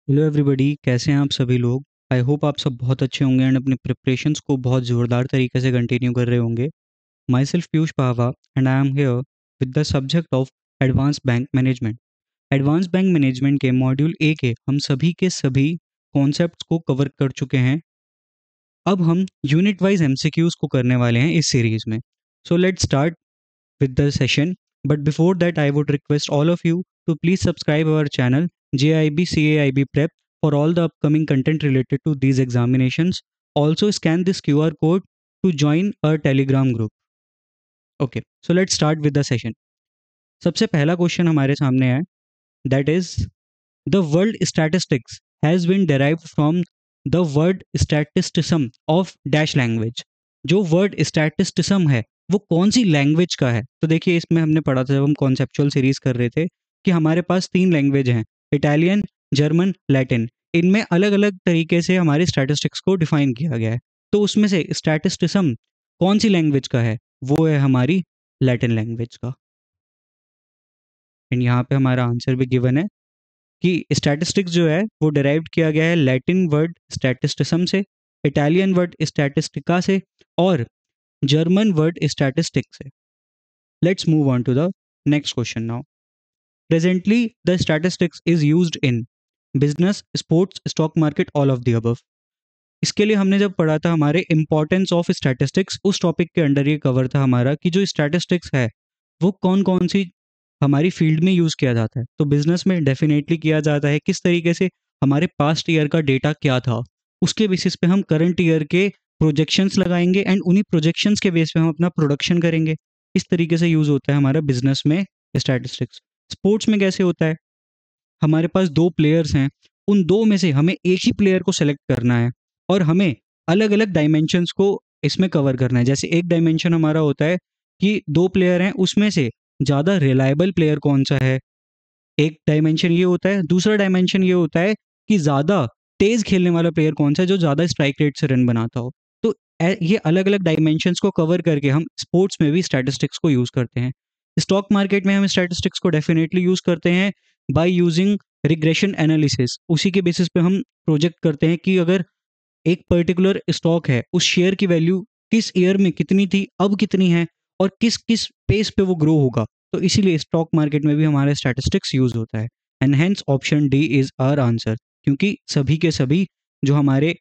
Hello everybody, कैसे हैं आप सभी लोग। आई होप आप सब बहुत अच्छे होंगे एंड अपने प्रिपरेशंस को बहुत ज़ोरदार तरीके से कंटिन्यू कर रहे होंगे। Myself Piyush Pawa and I am here with the subject of advance bank management. Advance bank management के मॉड्यूल ए के हम सभी के सभी कॉन्सेप्ट्स को कवर कर चुके हैं। अब हम यूनिट वाइज एमसीक्यूज को करने वाले हैं इस सीरीज में। So let's start with the session. But before that, I would request all of you to please subscribe our channel JIB CAIB Prep for all the upcoming content related to these examinations. Also scan this QR code to join our Telegram group. Okay, so let's start with the session. सबसे पहला question हमारे सामने है, that is the word statistics has been derived from the word statisticism of dash language. जो word स्टैटिस्टिज्म है वो कौन सी language का है? तो देखिए, इसमें हमने पढ़ा था जब हम कॉन्सेप्चुअल सीरीज कर रहे थे कि हमारे पास 3 लैंग्वेज हैं, इटालियन, जर्मन, लैटिन। इनमें अलग अलग तरीके से हमारी स्टैटिस्टिक्स को डिफाइन किया गया है। तो उसमें से स्टैटिस्टिज्म कौन सी लैंग्वेज का है? वो है हमारी लैटिन लैंग्वेज का। एंड यहाँ पे हमारा आंसर भी गिवन है कि स्टैटिस्टिक्स जो है वो डिराइव्ड किया गया है लैटिन वर्ड स्टैटिस्टिज्म से, इटालियन वर्ड स्टैटिस्टिका से और जर्मन वर्ड स्टैटिस्टिक्स से। Let's move on to the next question now. Presently the statistics is used in business, sports, stock market, all of the above. इसके लिए हमने जब पढ़ा था हमारे इंपॉर्टेंस ऑफ स्टैटिस्टिक्स, उस टॉपिक के अंडर ये कवर था हमारा कि जो स्टैटिस्टिक्स है वो कौन कौन सी हमारी फील्ड में यूज़ किया जाता है। तो बिजनेस में डेफिनेटली किया जाता है, किस तरीके से हमारे पास्ट ईयर का डेटा क्या था उसके बेसिस पे हम करंट ईयर के प्रोजेक्शंस लगाएंगे एंड उन्हीं प्रोजेक्शंस के बेस पे हम अपना प्रोडक्शन करेंगे। इस तरीके से यूज़ होता है हमारा बिजनेस में स्टैटिस्टिक्स। स्पोर्ट्स में कैसे होता है, हमारे पास 2 प्लेयर्स हैं, उन 2 में से हमें एक ही प्लेयर को सेलेक्ट करना है और हमें अलग अलग डायमेंशंस को इसमें कवर करना है। जैसे एक डायमेंशन हमारा होता है कि 2 प्लेयर हैं, उसमें से ज़्यादा रिलायबल प्लेयर कौन सा है, एक डायमेंशन ये होता है। दूसरा डायमेंशन ये होता है कि ज़्यादा तेज़ खेलने वाला प्लेयर कौन सा है, जो ज़्यादा स्ट्राइक रेट से रन बनाता हो। तो ये अलग अलग डायमेंशंस को कवर करके हम स्पोर्ट्स में भी स्टैटिस्टिक्स को यूज़ करते हैं। स्टॉक मार्केट में हम स्टैटिस्टिक्स को डेफिनेटली यूज़ करते हैं बाय यूजिंग रिग्रेशन एनालिसिस। उसी के बेसिस पे हम प्रोजेक्ट करते हैं कि अगर एक पर्टिकुलर स्टॉक है, उस शेयर की वैल्यू किस ईयर में कितनी थी, अब कितनी है और किस किस पेस पे वो ग्रो होगा। तो इसीलिए स्टॉक मार्केट में भी हमारा स्टैटिस्टिक्स यूज होता है and hence option D is our answer, क्योंकि सभी के सभी जो हमारे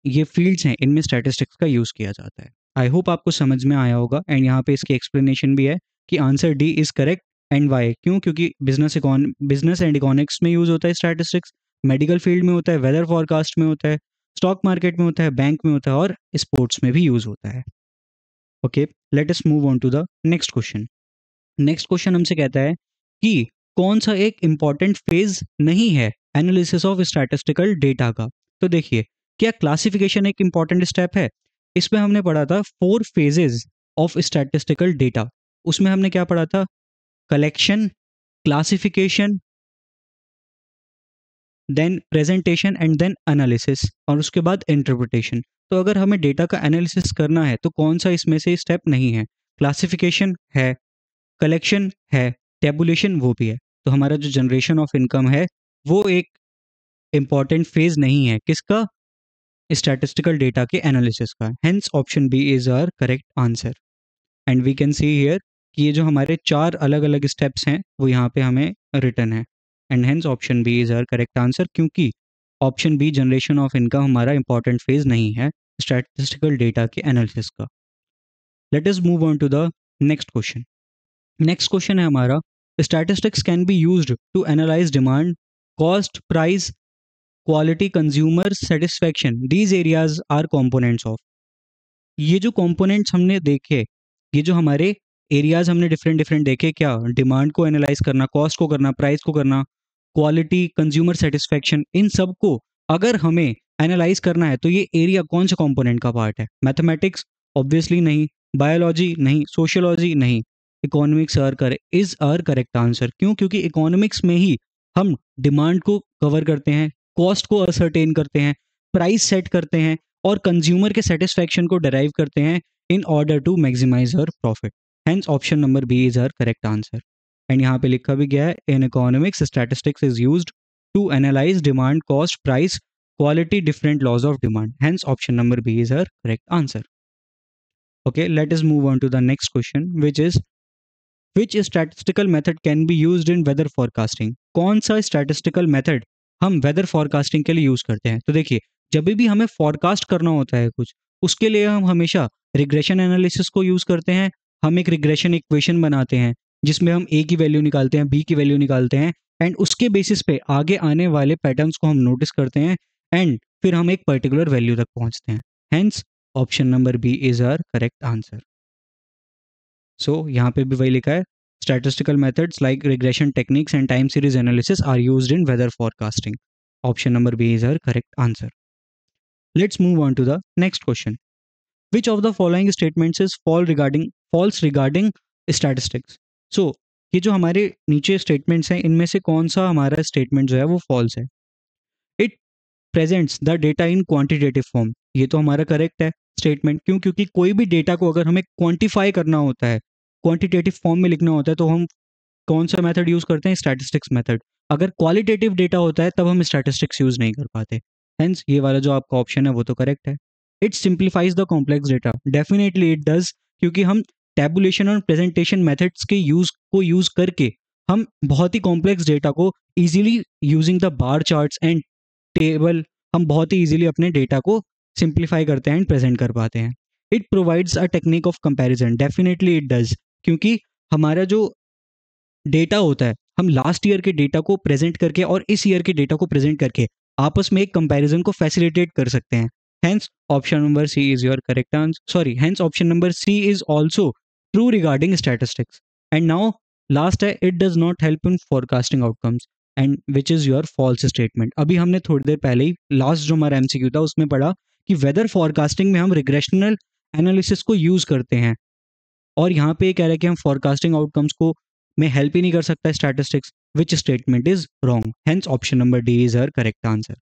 ये फील्ड्स हैं इनमें स्टैटिस्टिक्स का यूज़ किया जाता है। आई होप आपको समझ में आया होगा एंड यहाँ पे इसकी एक्सप्लेनेशन भी है कि answer D is correct and why. क्यों? क्योंकि बिजनेस एंड इकोनॉमिक्स में यूज़ होता है स्टैटिस्टिक्स, मेडिकल फील्ड में होता है, वेदर फॉरकास्ट में होता है, स्टॉक मार्केट में होता है, बैंक में होता है और स्पोर्ट्स में भी यूज़ होता है। Okay, let us move on to the next question. Next question हमसे कहता है कि कौन सा एक इंपॉर्टेंट फेज नहीं है एनालिसिस ऑफ स्टैटिस्टिकल डेटा का। तो देखिए, क्या क्लासिफिकेशन एक इंपॉर्टेंट स्टेप है? इसमें हमने पढ़ा था 4 फेजेस ऑफ स्टैटिस्टिकल डेटा। उसमें हमने क्या पढ़ा था? Collection, classification, then presentation and then analysis और उसके बाद इंटरप्रिटेशन। तो अगर हमें डेटा का एनालिसिस करना है तो कौन सा इसमें से स्टेप नहीं है? क्लासिफिकेशन है, कलेक्शन है, टेबुलेशन वो भी है। तो हमारा जो जनरेशन ऑफ इनकम है वो एक इंपॉर्टेंट फेज नहीं है किसका? स्टैटिस्टिकल डेटा के एनालिसिस का। Hence option B is our correct answer and we can see here कि ये जो हमारे 4 अलग अलग स्टेप्स हैं वो यहाँ पे हमें रिटर्न है and hence option B is our correct answer, क्योंकि option B generation of income हमारा इंपॉर्टेंट फेज नहीं है स्टैटिस्टिकल डेटा के एनालिसिस का। Let us move on to the next question. Next question है हमारा, statistics can be used to analyse demand, cost, price, quality, consumer satisfaction, these areas are components of. ये जो components हमने देखे, ये जो हमारे एरियाज हमने डिफरेंट डिफरेंट देखे, क्या? डिमांड को एनालाइज करना, कॉस्ट को करना, प्राइस को करना, क्वालिटी, कंज्यूमर सेटिस्फैक्शन, इन सब को अगर हमें एनालाइज करना है तो ये एरिया कौन से कंपोनेंट का पार्ट है? मैथमेटिक्स ऑब्वियसली नहीं, बायोलॉजी नहीं, सोशियोलॉजी नहीं, economics is our correct answer. क्यों? क्योंकि इकोनॉमिक्स में ही हम डिमांड को कवर करते हैं, कॉस्ट को असरटेन करते हैं, प्राइस सेट करते हैं और कंज्यूमर के सेटिस्फैक्शन को डराइव करते हैं in order to maximise our profit. Hence option number B is our correct answer and यहाँ पे लिखा भी गया है, in economics statistics is used to analyze demand, cost, price, quality, different laws of demand. Hence, option number B is our correct answer. Okay, let us move on to the next question, which is which statistical method can be used in weather forecasting? कौन सा statistical method हम weather forecasting के लिए use करते हैं? तो देखिए, जब भी हमें forecast करना होता है कुछ, उसके लिए हम हमेशा regression analysis को यूज करते हैं. हम एक regression equation बनाते हैं जिसमें हम A की वैल्यू निकालते हैं, B की वैल्यू निकालते हैं, एंड उसके बेसिस पे आगे आने वाले पैटर्न्स को हम नोटिस करते हैं, एंड फिर हम एक पर्टिकुलर वैल्यू तक पहुंचते हैं. Hence option number B is our correct answer. So यहाँ पे भी वही लिखा है, statistical methods like regression techniques and time series analysis are used in weather forecasting. Option number B is our correct answer. Let's move on to the next question. Which of the following statements is false regarding statistics? So ये जो हमारे नीचे statements हैं, इनमें से कौन सा हमारा स्टेटमेंट जो है वो फॉल्स है? It presents the data in quantitative form. ये तो हमारा करेक्ट है स्टेटमेंट. क्यों? क्योंकि कोई भी डेटा को अगर हमें क्वांटिफाई करना होता है, क्वांटिटेटिव फॉर्म में लिखना होता है, तो हम कौन सा मेथड यूज करते हैं? Statistics method. अगर क्वालिटेटिव डेटा होता है तब हम स्टैटिस्टिक्स यूज नहीं कर पाते. हेंस ये वाला जो आपका ऑप्शन है वो तो करेक्ट है. It simplifies the complex data. Definitely it does, क्योंकि हम टैबुलेशन और प्रेजेंटेशन मेथड्स के यूज करके हम बहुत ही कॉम्प्लेक्स डेटा को easily using the bar charts and table हम बहुत ही इजीली अपने डेटा को सिंप्लीफाई करते हैं एंड प्रेजेंट कर पाते हैं. It provides a technique of comparison. Definitely it does, क्योंकि हमारा जो डेटा होता है, हम लास्ट ईयर के डेटा को प्रेजेंट करके और इस ईयर के डेटा को प्रेजेंट करके आपस में एक कंपैरिजन को फैसिलिटेट कर सकते हैं. Hence option number C is your correct answer. Sorry, hence option number C is also true regarding statistics. And now last है, it does not help in forecasting outcomes, and which is your false statement. अभी हमने थोड़ी देर पहले ही last जो हमारा MCQ था उसमें पढ़ा कि वेदर फॉरकास्टिंग में हम रिग्रेशनल एनालिसिस को यूज करते हैं, और यहाँ पे कह रहे हैं कि हम फॉरकास्टिंग आउटकम्स को में हेल्प ही नहीं कर सकता statistics. Which statement is wrong? Hence option number D is our correct answer.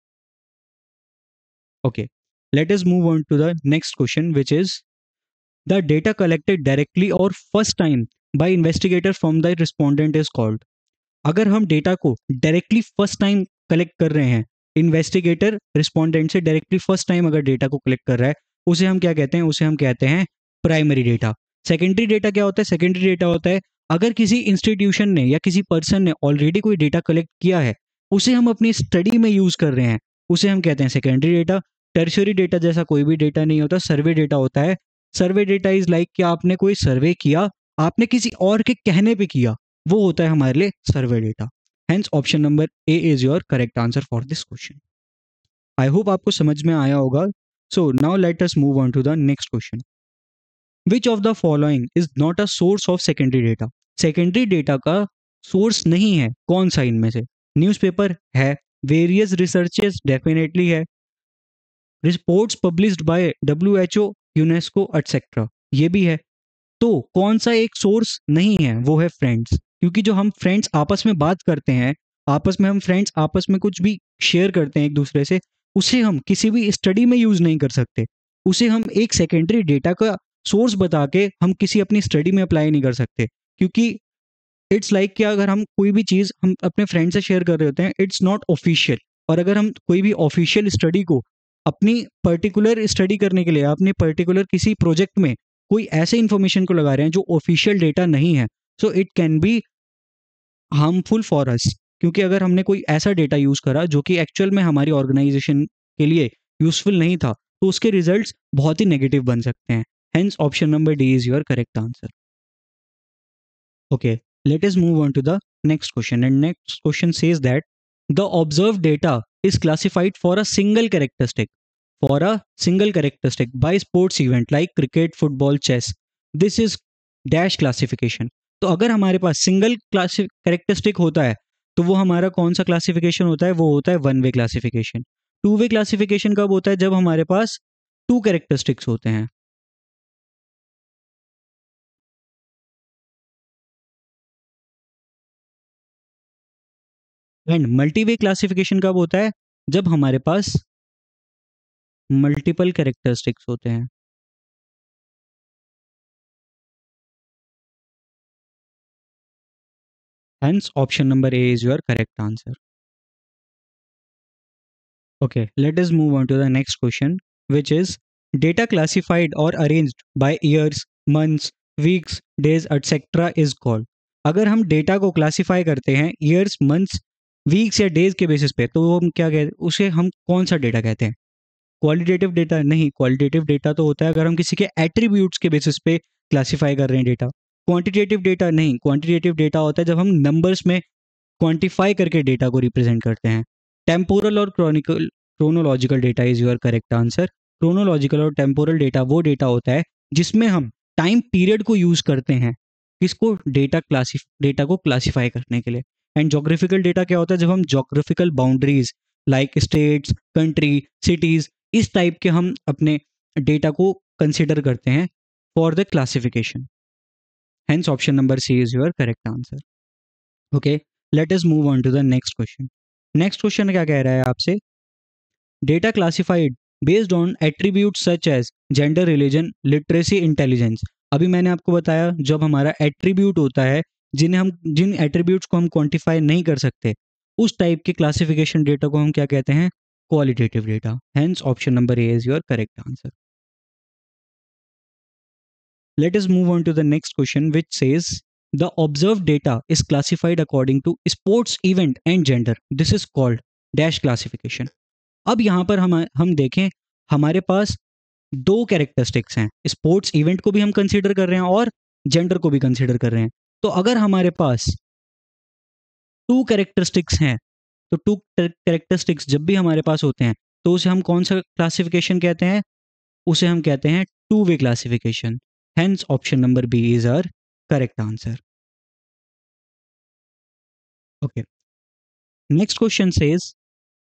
Okay, let us move on to the next question, which is the data collected directly और first time by investigator from the respondent is called. अगर हम data को directly first time collect कर रहे हैं, investigator respondent से directly first time अगर data को कलेक्ट कर रहा है, उसे हम क्या कहते हैं? उसे हम कहते हैं प्राइमरी डेटा. सेकेंडरी डेटा क्या होता है? सेकेंडरी डेटा होता है अगर किसी इंस्टीट्यूशन ने या किसी पर्सन ने ऑलरेडी कोई डेटा कलेक्ट किया है, उसे हम अपनी स्टडी में यूज कर रहे हैं, उसे हम कहते हैं सेकेंडरी डेटा. टर्शियरी डेटा जैसा कोई भी डेटा नहीं होता, सर्वे डेटा होता है. सर्वे डेटा इज लाइक कि आपने कोई सर्वे किया, आपने किसी और के कहने पे किया, वो होता है हमारे लिए survey data. Hence option number A is your correct answer for this question. I hope आपको समझ में आया होगा. So now let us move on to the next question. Which of the following is not a source of secondary data? Secondary data का सोर्स नहीं है कौन सा इनमें से? न्यूज़पेपर है, वेरियस रिसर्चेस डेफिनेटली है, reports published by WHO, UNESCO etcetera ये भी है. तो कौन सा एक सोर्स नहीं है? वो है फ्रेंड्स. क्योंकि जो हम फ्रेंड्स आपस में बात करते हैं, आपस में हम फ्रेंड्स आपस में कुछ भी शेयर करते हैं एक दूसरे से, उसे हम किसी भी स्टडी में यूज नहीं कर सकते. उसे हम एक सेकेंडरी डेटा का सोर्स बता के हम किसी अपनी स्टडी में अप्लाई नहीं कर सकते. क्योंकि इट्स लाइक कि अगर हम कोई भी चीज़ हम अपने फ्रेंड से शेयर कर रहे होते हैं, इट्स नॉट ऑफिशियल. और अगर हम कोई भी ऑफिशियल स्टडी को अपनी पर्टिकुलर स्टडी करने के लिए, अपने पर्टिकुलर किसी प्रोजेक्ट में कोई ऐसे इंफॉर्मेशन को लगा रहे हैं जो ऑफिशियल डेटा नहीं है, so it can be harmful for us. क्योंकि अगर हमने कोई ऐसा डेटा यूज करा जो कि एक्चुअल में हमारी ऑर्गेनाइजेशन के लिए यूजफुल नहीं था, तो उसके रिजल्ट्स बहुत ही नेगेटिव बन सकते हैं. Hence option number D is your correct answer. Okay, let us move on to the next question, and next question says that the observed data is classified for a single characteristic by sports event like cricket, football, chess. This is dash classification. तो अगर हमारे पास single characteristic होता है तो वो हमारा कौन सा क्लासिफिकेशन होता है? वो होता है one way classification. Two way classification कब होता है? जब हमारे पास टू कैरेक्टरिस्टिक्स होते हैं. एंड मल्टी वे क्लासिफिकेशन कब होता है? जब हमारे पास मल्टीपल कैरेक्टरिस्टिक्स होते हैं. Hence option number A is your correct answer. Okay, let us move on to the next question, which is data classified or arranged by years, months, weeks, days, etc. is called. अगर हम data को classify करते हैं years, months, weeks या days के basis पे, तो वो हम क्या कहते हैं, उसे हम कौन सा डेटा कहते हैं? क्वालिटेटिव डेटा नहीं, क्वालिटेटिव डेटा तो होता है अगर हम किसी के एट्रीब्यूट्स के बेसिस पे क्लासिफाई कर रहे हैं डेटा। क्वांटिटेटिव डेटा नहीं, क्वांटिटेटिव डेटा होता है जब हम नंबर्स में क्वांटिफाई करके डेटा को रिप्रेजेंट करते हैं। टेम्पोरल और chronological data is your correct answer. Chronological और टेम्पोरल डेटा वो डेटा होता है जिसमें हम टाइम पीरियड को यूज करते हैं किसको, डेटा को क्लासिफाई करने के लिए। एंड जोग्राफिकल डेटा क्या होता है, जब हम geographical boundaries like states, country, cities, इस टाइप के हम अपने डेटा को कंसिडर करते हैं for the classification. Hence option number C is your correct answer. Okay, let us move on to the next question. Next question क्या कह रहा है आपसे, data classified based on attribute such as gender, religion, literacy, intelligence. अभी मैंने आपको बताया जब हमारा एट्रीब्यूट होता है जिन एट्रीब्यूट्स को हम क्वांटिफाई नहीं कर सकते, उस टाइप के क्लासिफिकेशन डेटा को हम क्या कहते हैं, qualitative data. Hence option number A is your correct answer. Let us move on to the next question, which says the observed data is classified according to sports event and gender. This is called dash classification. अब यहाँ पर हम देखें, हमारे पास दो characteristics हैं, sports event को भी हम कंसीडर कर रहे हैं और जेंडर को भी कंसीडर कर रहे हैं। तो अगर हमारे पास टू कैरेक्टरिस्टिक्स हैं, तो टू कैरेक्टरिस्टिक्स जब भी हमारे पास होते हैं तो उसे हम कौन सा क्लासिफिकेशन कहते हैं, उसे हम कहते हैं two way classification. Hence option number B is our correct answer. Okay. Next question says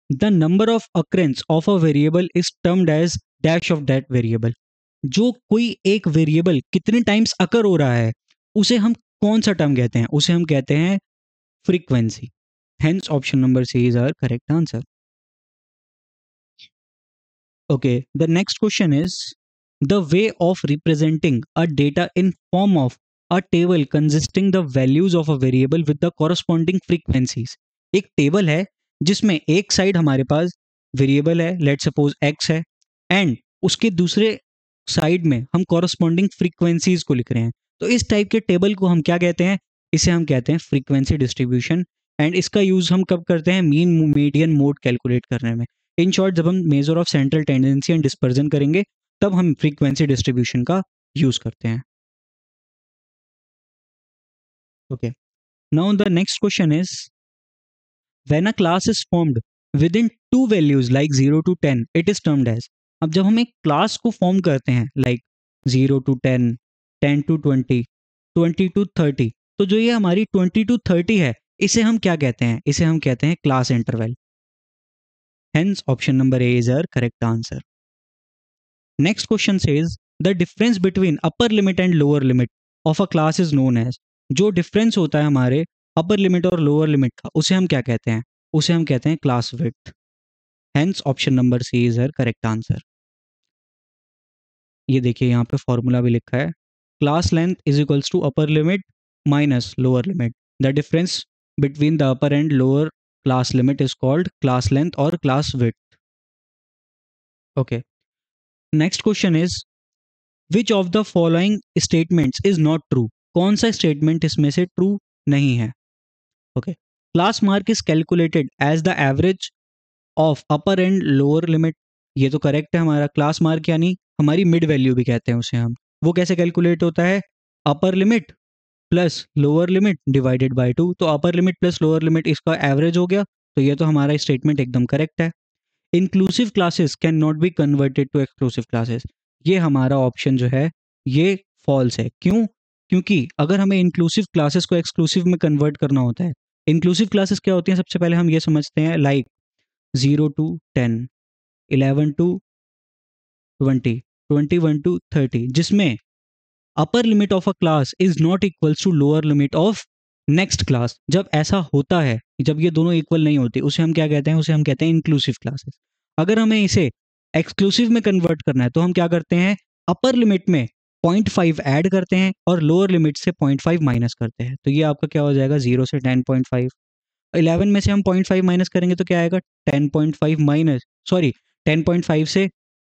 the number of occurrence of a variable is termed as dash of that variable. जो कोई एक वेरिएबल कितने टाइम्स अकर हो रहा है उसे हम कौन सा टर्म कहते हैं, उसे हम कहते हैं frequency. Hence option number C is our correct answer. Okay, the next question is the way of representing a data in form of a table consisting the values of a variable with the corresponding frequencies. एक table है जिसमें एक side हमारे पास variable है, let suppose x है, and उसके दूसरे side में हम कॉरस्पॉन्डिंग फ्रीक्वेंसीज को लिख रहे हैं। तो इस टाइप के टेबल को हम क्या कहते हैं, इसे हम कहते हैं फ्रीक्वेंसी डिस्ट्रीब्यूशन। एंड इसका यूज हम कब करते हैं, मीन मीडियन मोड कैलकुलेट करने में। इन शॉर्ट, जब हम measure of central tendency and dispersion करेंगे तब हम फ्रीक्वेंसी डिस्ट्रीब्यूशन का यूज करते हैं। Okay, now the next question is when a class is formed within two values like 0 to 10 it is termed as. अब जब हम एक क्लास को फॉर्म करते हैं लाइक 0 to 10, 10 to 20, 20 to 30, तो जो ये हमारी 20 to 30 है इसे हम क्या कहते हैं, इसे हम कहते हैं class interval. Hence option number A is our correct answer. Next question says the difference between upper limit and lower limit of a class is known as। जो डिफरेंस होता है हमारे अपर लिमिट और लोअर लिमिट का उसे हम क्या कहते हैं, उसे हम कहते हैं class width. Hence option number C is her correct answer. ये देखिए यहाँ पे फॉर्मूला भी लिखा है, class length is equals to upper limit minus lower limit. The difference between the upper and lower class limit is called class length और class width. Okay, next question is which of the following statements is not true. कौन सा statement इसमें से true नहीं है। ओके, class mark is calculated as the average of upper and lower limit. ये तो करेक्ट है, हमारा क्लास मार्क यानी हमारी मिड वैल्यू भी कहते हैं उसे हम। वो कैसे कैलकुलेट होता है, upper limit plus lower limit divided by 2। तो upper limit plus lower limit इसका एवरेज हो गया, तो ये तो हमारा स्टेटमेंट एकदम करेक्ट है। Inclusive classes can not be converted to exclusive classes, ये हमारा ऑप्शन जो है ये फॉल्स है। क्यों, क्योंकि अगर हमें इंक्लूसिव क्लासेस को एक्सक्लूसिव में कन्वर्ट करना होता है, इंक्लूसिव क्लासेस क्या होती हैं, सबसे पहले हम ये समझते हैं लाइक 0 to 10, 11 to 20, 21 to 30, जिसमें upper limit of a class is not equals to lower limit of next class. जब ऐसा होता है, जब ये दोनों इक्वल नहीं होती, उसे हम क्या कहते हैं, उसे हम कहते हैं इंक्लूसिव क्लासेस। अगर हमें इसे एक्सक्लूसिव में कन्वर्ट करना है तो हम क्या करते हैं, अपर लिमिट में 0.5 ऐड करते हैं और लोअर लिमिट से 0.5 माइनस करते हैं। तो ये आपका क्या हो जाएगा, 0 से 10.5। 11 में से हम 0.5 माइनस करेंगे तो क्या आएगा 10.5 माइनस 10.5 से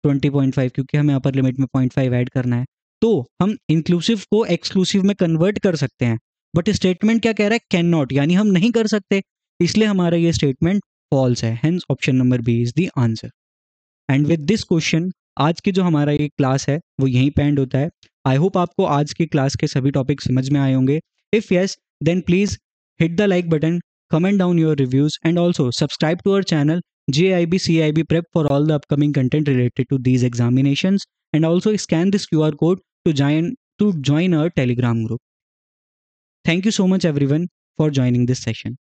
20.5, क्योंकि हमें अपर लिमिट में 0.5 ऐड करना है। तो हम इंक्लूसिव को एक्सक्लूसिव में कन्वर्ट कर सकते हैं, बट स्टेटमेंट क्या कह रहा है, कैन नॉट, यानी हम नहीं कर सकते, इसलिए हमारा ये स्टेटमेंट फॉल्स है। Hence option number B is the answer. And with this question आज की जो हमारा ये क्लास है वो यहीं पे एंड होता है। आई होप आपको आज की क्लास के सभी टॉपिक समझ में आए होंगे। If yes, then please hit the like button, comment down your reviews, and also subscribe to our channel JIB CIB Prep for all the upcoming content related to these examinations, and also scan this QR code to join our Telegram group. Thank you so much everyone for joining this session.